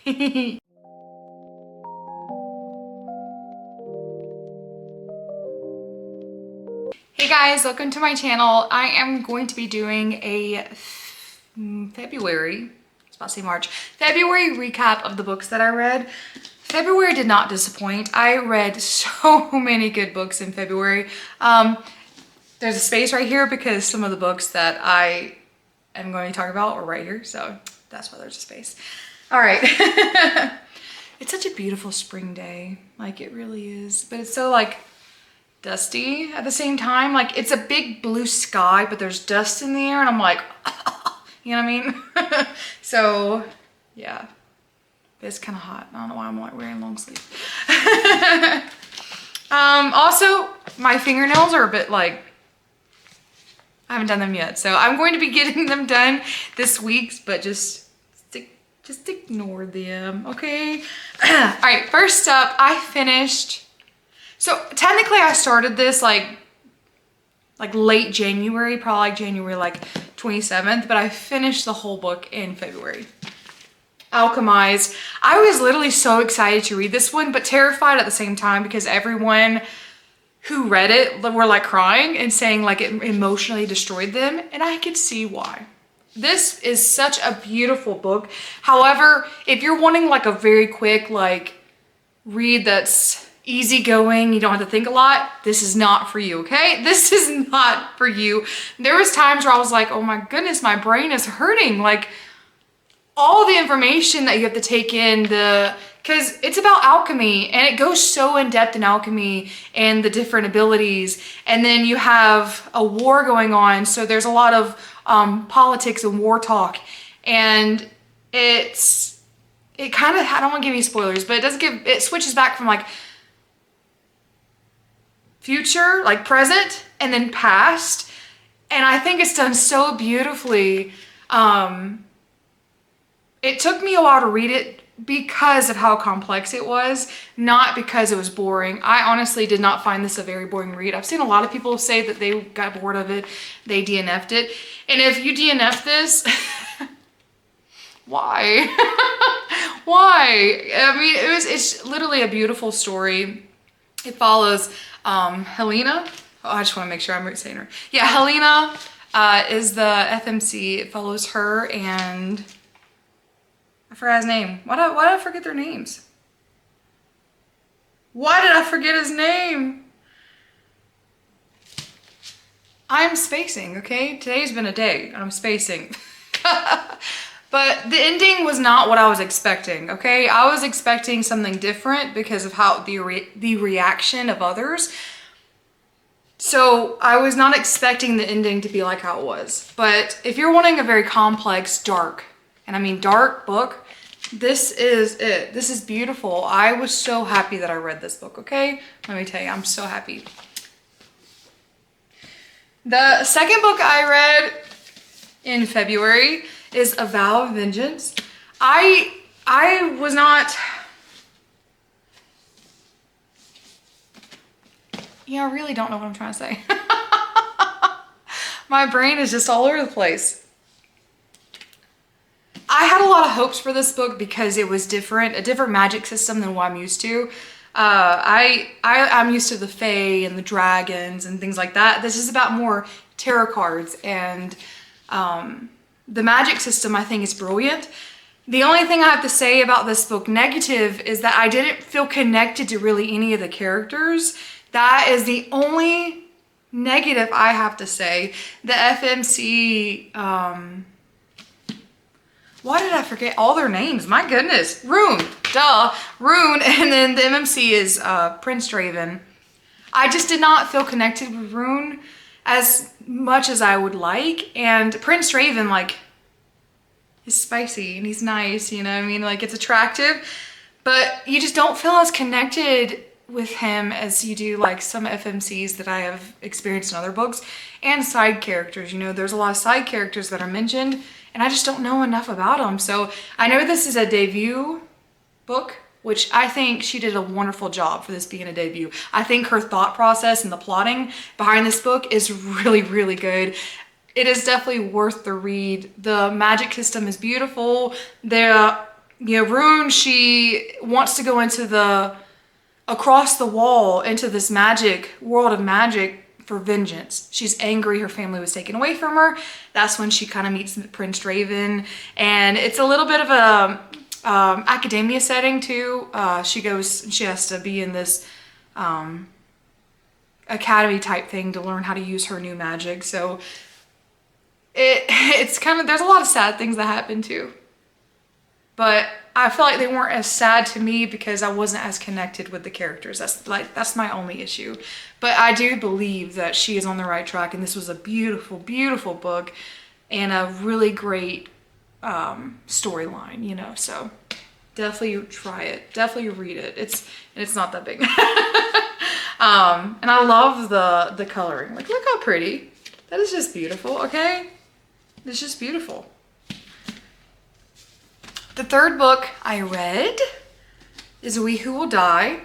Hey guys, welcome to my channel. I am going to be doing a February, I was about to say March, February recap of the books that I read. February did not disappoint. I read so many good books in February. There's a space right here because some of the books that I am going to talk about are right here, so that's why there's a space. All right. It's such a beautiful spring day, like it really is, but it's so like dusty at the same time. Like it's a big blue sky, but there's dust in the air and I'm like, you know what I mean? So yeah, it's kind of hot. I don't know why I'm like wearing long sleeves. Also my fingernails are a bit like, I haven't done them yet. So I'm going to be getting them done this week, but just ignore them, okay? All right, first up, I finished. So technically I started this like late January, probably like January like 27th, but I finished the whole book in February. Alchemized. I was literally so excited to read this one, but terrified at the same time because everyone who read it were like crying and saying like it emotionally destroyed them, and I could see why. This is such a beautiful book. However, if you're wanting like a very quick like read that's easygoing, you don't have to think a lot, this is not for you, okay? This is not for you. There was times where I was like, oh my goodness, my brain is hurting. Like all the information that you have to take in, because it's about alchemy and it goes so in depth in alchemy and the different abilities. And then you have a war going on. So there's a lot of politics and war talk, and it kind of, I don't want to give you spoilers, but it switches back from like future, like present, and then past. And I think it's done so beautifully. It took me a while to read it because of how complex it was, not because it was boring. I honestly did not find this a very boring read. I've seen a lot of people say that they got bored of it, they DNF'd it. And if you DNF this, why? Why? I mean, it's literally a beautiful story. It follows Helena. Oh, I just want to make sure I'm saying her. Yeah, Helena is the FMC. It follows her and I forgot his name. Why did I forget their names? Why did I forget his name? I'm spacing, okay? Today's been a day and I'm spacing. But the ending was not what I was expecting, okay? I was expecting something different because of how the reaction of others. So I was not expecting the ending to be like how it was. But if you're wanting a very complex, dark, and I mean dark book, this is it. This is beautiful. I was so happy that I read this book, okay? Let me tell you, I'm so happy. The second book I read in February is A Vow of Vengeance. I was not, I really don't know what I'm trying to say. My brain is just all over the place. I had a lot of hopes for this book because it was different, a different magic system than what I'm used to. I'm used to the Fae and the dragons and things like that. This is about more tarot cards, and the magic system I think is brilliant. The only thing I have to say about this book negative is that I didn't feel connected to really any of the characters. That is the only negative I have to say. The FMC, why did I forget all their names? My goodness. Rune, duh, Rune, and then the MMC is Prince Draven. I just did not feel connected with Rune as much as I would like, and Prince Draven, like, is spicy and he's nice, you know what I mean? Like, it's attractive, but you just don't feel as connected with him as you do like some FMCs that I have experienced in other books, and side characters. You know, there's a lot of side characters that are mentioned and I just don't know enough about them. So I know this is a debut book, which I think she did a wonderful job for this being a debut. I think her thought process and the plotting behind this book is really, really good. It is definitely worth the read. The magic system is beautiful. Rune, she wants to go into across the wall into this world of magic for vengeance. She's angry her family was taken away from her. That's when she kind of meets Prince Draven, and it's a little bit of a academia setting too. She has to be in this academy type thing to learn how to use her new magic. So it's kind of, there's a lot of sad things that happen too. But I feel like they weren't as sad to me because I wasn't as connected with the characters. That's my only issue. But I do believe that she is on the right track, and this was a beautiful, beautiful book and a really great storyline, so definitely try it. Definitely read it. It's not that big. And I love the coloring. Like, look how pretty. That is just beautiful, okay? It's just beautiful. The third book I read is We Who Will Die.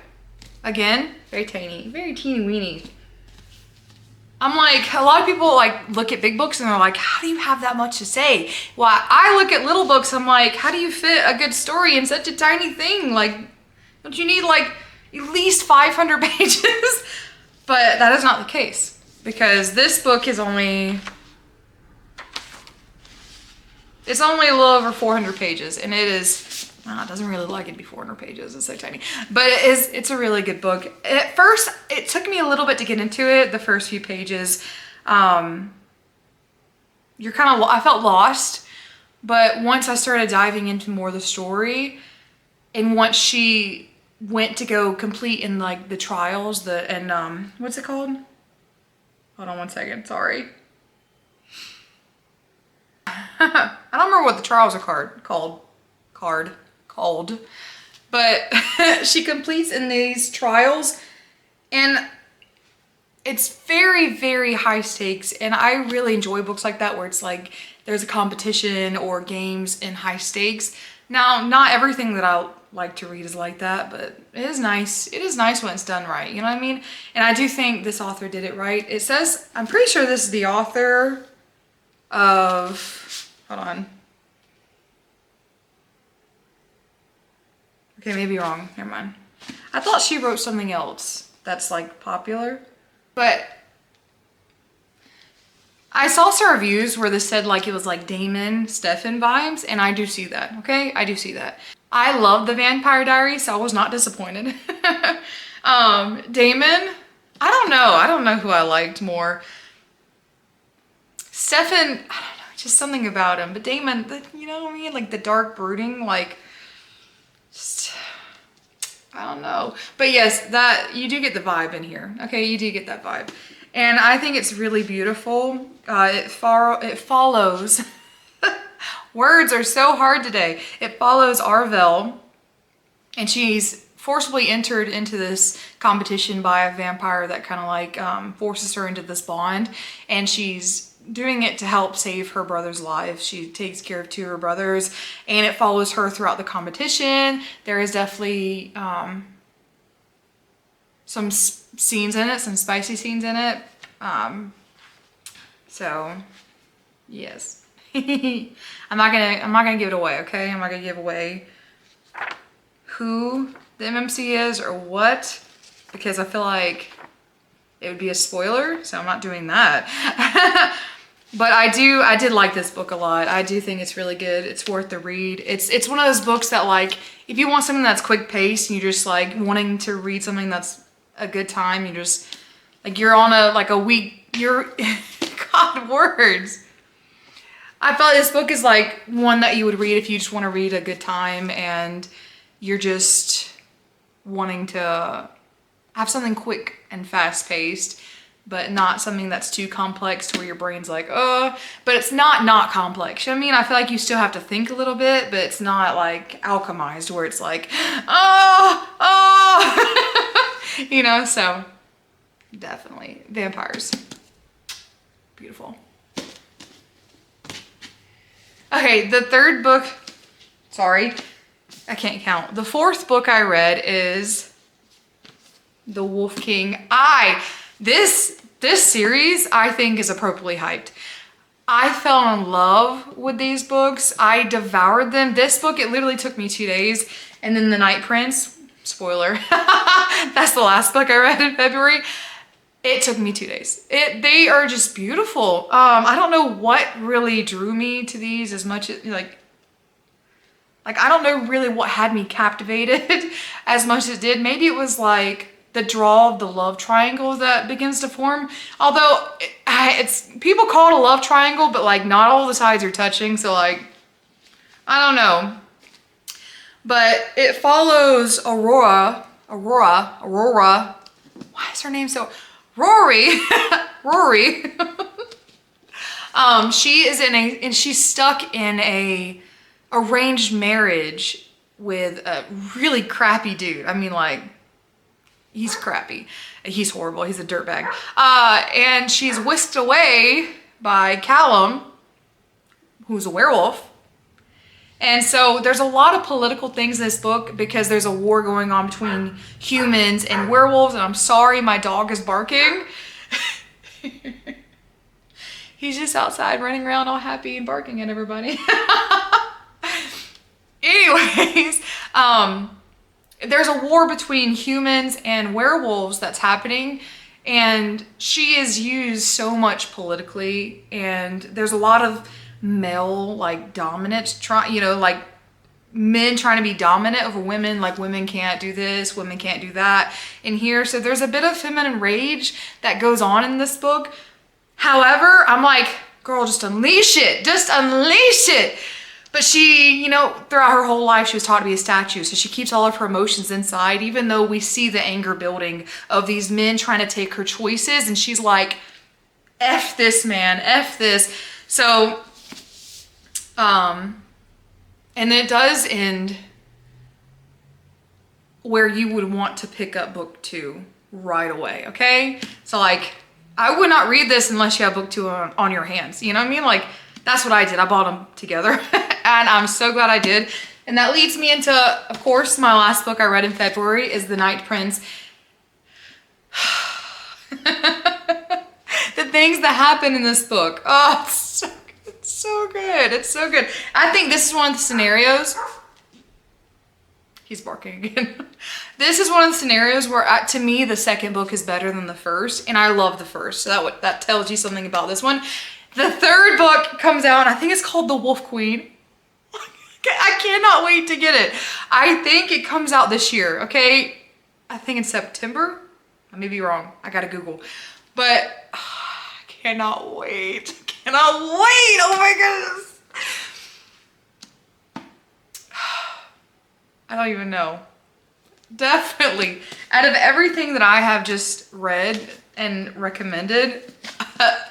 Again, very teeny weeny. I'm like, a lot of people like look at big books and they're like, how do you have that much to say? Well, I look at little books, I'm like, how do you fit a good story in such a tiny thing? Like, don't you need like at least 500 pages? But that is not the case, because this book is it's only a little over 400 pages, and it is, it doesn't really like it to be 400 pages, it's so tiny. But it's a really good book. At first, it took me a little bit to get into it, the first few pages. I felt lost, but once I started diving into more of the story, and once she went to go complete in like the trials, what's it called? Hold on one second, sorry. I don't remember what the trials are called, but she completes in these trials, and it's very, very high stakes, and I really enjoy books like that where it's like there's a competition or games in high stakes. Now, not everything that I like to read is like that, but it is nice. It is nice when it's done right, you know what I mean? And I do think this author did it right. It says, I'm pretty sure this is the author of, hold on. Okay, maybe wrong, never mind. I thought she wrote something else that's like popular, but I saw some reviews where they said like it was like Damon Stefan vibes, and I do see that, okay? I do see that. I love the Vampire Diaries, so I was not disappointed. Damon, I don't know who I liked more. Stefan, I don't know, just something about him. But Damon, you know what I mean? Like the dark brooding, like, just, I don't know. But yes, that, you do get the vibe in here. Okay, you do get that vibe. And I think it's really beautiful. It follows, words are so hard today. It follows Arvel, and she's forcibly entered into this competition by a vampire that kind of like forces her into this bond, and she's doing it to help save her brother's life. She takes care of two of her brothers, and it follows her throughout the competition. There is definitely some scenes in it, some spicy scenes in it. So yes. I'm not gonna give it away, okay? I'm not gonna give away who the MMC is or what, because I feel like it would be a spoiler, so I'm not doing that. But I did like this book a lot. I do think it's really good. It's worth the read. It's one of those books that, like, if you want something that's quick paced and you're just like wanting to read something that's a good time, you just like, you're on a week, God, words. I felt this book is like one that you would read if you just want to read a good time and you're just wanting to have something quick and fast paced, but not something that's too complex to where your brain's like, oh, but it's not complex. You know what I mean? I feel like you still have to think a little bit, but it's not like alchemized where it's like, oh, you know, so definitely vampires. Beautiful. Okay, the third book, sorry, I can't count. The fourth book I read is The Wolf King. This series I think is appropriately hyped. I fell in love with these books. I devoured them. This book, it literally took me 2 days. And then The Night Prince, spoiler, that's the last book I read in February. It took me 2 days. They are just beautiful. I don't know what really drew me to these as much as like I don't know really what had me captivated as much as it did. Maybe it was like the draw of the love triangle that begins to form. Although it's people call it a love triangle, but like not all the sides are touching. So like, I don't know. But it follows Aurora. Why is her name so? Rory. She is and she's stuck in a arranged marriage with a really crappy dude. I mean, like, he's crappy. He's horrible. He's a dirtbag. And she's whisked away by Callum, who's a werewolf. And so there's a lot of political things in this book because there's a war going on between humans and werewolves. And I'm sorry, my dog is barking. He's just outside running around all happy and barking at everybody. Anyways, there's a war between humans and werewolves that's happening. And she is used so much politically. And there's a lot of male like dominance, like men trying to be dominant over women, like women can't do this, women can't do that in here. So there's a bit of feminine rage that goes on in this book. However, I'm like, girl, just unleash it, But she, throughout her whole life, she was taught to be a statue. So she keeps all of her emotions inside, even though we see the anger building of these men trying to take her choices. And she's like, F this man, F this. So, and it does end where you would want to pick up book 2 right away, okay? So like, I would not read this unless you have book 2 on your hands. You know what I mean? Like, that's what I did. I bought them together and I'm so glad I did. And that leads me into, of course, my last book I read in February is The Night Prince. The things that happen in this book. Oh, it's so good. It's so good. I think this is one of the scenarios. He's barking again. This is one of the scenarios where, to me, the second book is better than the first, and I love the first. So that tells you something about this one. The third book comes out, and I think it's called The Wolf Queen. I cannot wait to get it. I think it comes out this year, okay? I think in September. I may be wrong. I gotta Google. But I cannot wait. Cannot wait. Oh my goodness. I don't even know. Definitely. Out of everything that I have just read and recommended,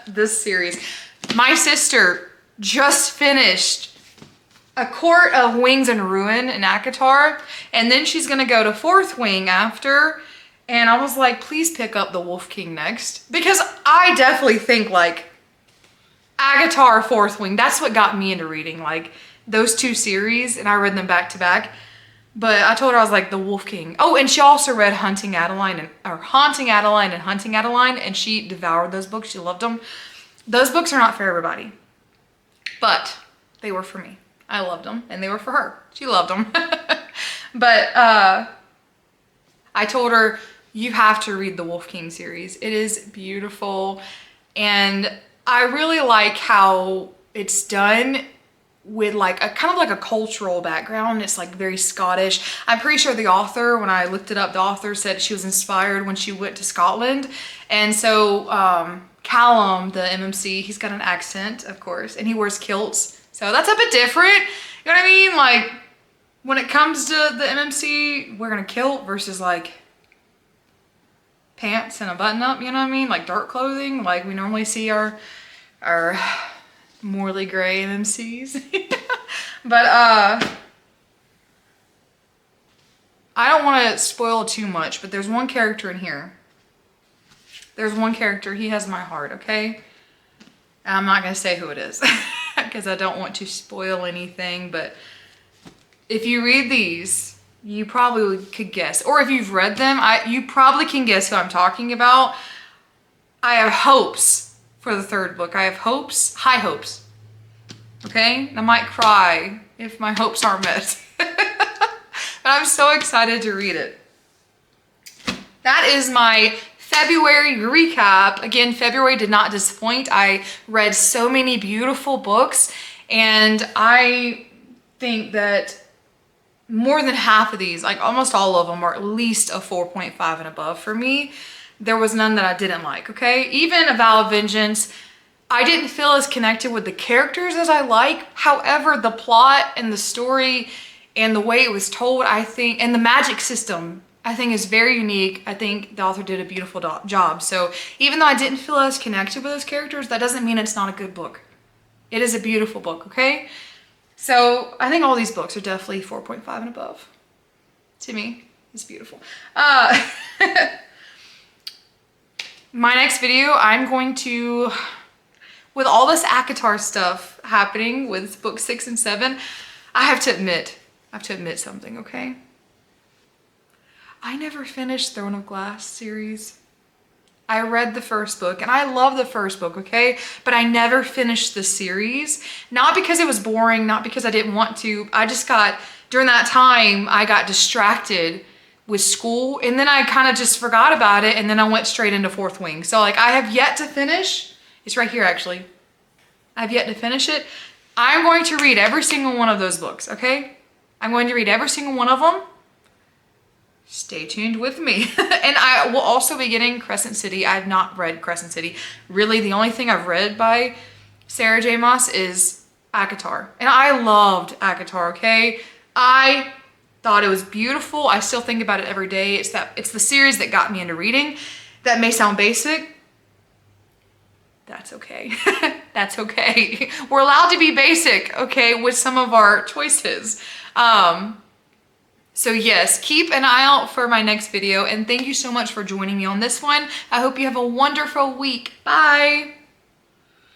this series. My sister just finished A Court of Wings and Ruin in ACOTAR, and then she's gonna go to Fourth Wing after, and I was like, please pick up The Wolf King next, because I definitely think like ACOTAR, Fourth Wing, that's what got me into reading, like those 2 series, and I read them back to back. But I told her, I was like, The Wolf King. Oh, and she also read Haunting Adeline and Hunting Adeline, and she devoured those books. She loved them. Those books are not for everybody, but they were for me. I loved them, and they were for her. She loved them. But I told her, you have to read the Wolf King series. It is beautiful, and I really like how it's done with like a kind of like a cultural background. It's like very Scottish. I'm pretty sure the author, when I looked it up, the author said she was inspired when she went to Scotland. And so Callum, the MMC, he's got an accent, of course, and he wears kilts. So that's a bit different. You know what I mean? Like when it comes to the MMC, wearing a kilt versus like pants and a button up, you know what I mean? Like dark clothing, like we normally see our Morley Gray MMCs. But I don't want to spoil too much, but there's one character in here. There's one character, he has my heart, okay? And I'm not going to say who it is because I don't want to spoil anything, but if you read these, you probably could guess. Or if you've read them, you probably can guess who I'm talking about. I have hopes for the third book. I have hopes, high hopes. Okay? I might cry if my hopes aren't met. But I'm so excited to read it. That is my February recap. Again, February did not disappoint. I read so many beautiful books, and I think that more than half of these, like almost all of them, are at least a 4.5 and above for me. There was none that I didn't like, okay? Even A Vow of Vengeance, I didn't feel as connected with the characters as I like. However, the plot and the story and the way it was told, I think, and the magic system, I think is very unique. I think the author did a beautiful job. So even though I didn't feel as connected with those characters, that doesn't mean it's not a good book. It is a beautiful book, okay? So I think all these books are definitely 4.5 and above. To me, it's beautiful. My next video, I'm going to, with all this ACOTAR stuff happening with book 6 and 7, I have to admit something, okay? I never finished Throne of Glass series. I read the first book and I love the first book, okay? But I never finished the series. Not because it was boring, not because I didn't want to. I just got, during that time, I got distracted with school, and then I kind of just forgot about it, and then I went straight into Fourth Wing. So like I have yet to finish, it's right here actually. I've yet to finish it. I'm going to read every single one of those books, okay? I'm going to read every single one of them. Stay tuned with me. And I will also be getting Crescent City. I have not read Crescent City. Really, the only thing I've read by Sarah J. Maas is ACOTAR. And I loved ACOTAR, okay? I thought it was beautiful. I still think about it every day. It's the series that got me into reading. That may sound basic. That's okay. That's okay. We're allowed to be basic, okay, with some of our choices. So yes, keep an eye out for my next video, and thank you so much for joining me on this one. I hope you have a wonderful week. Bye.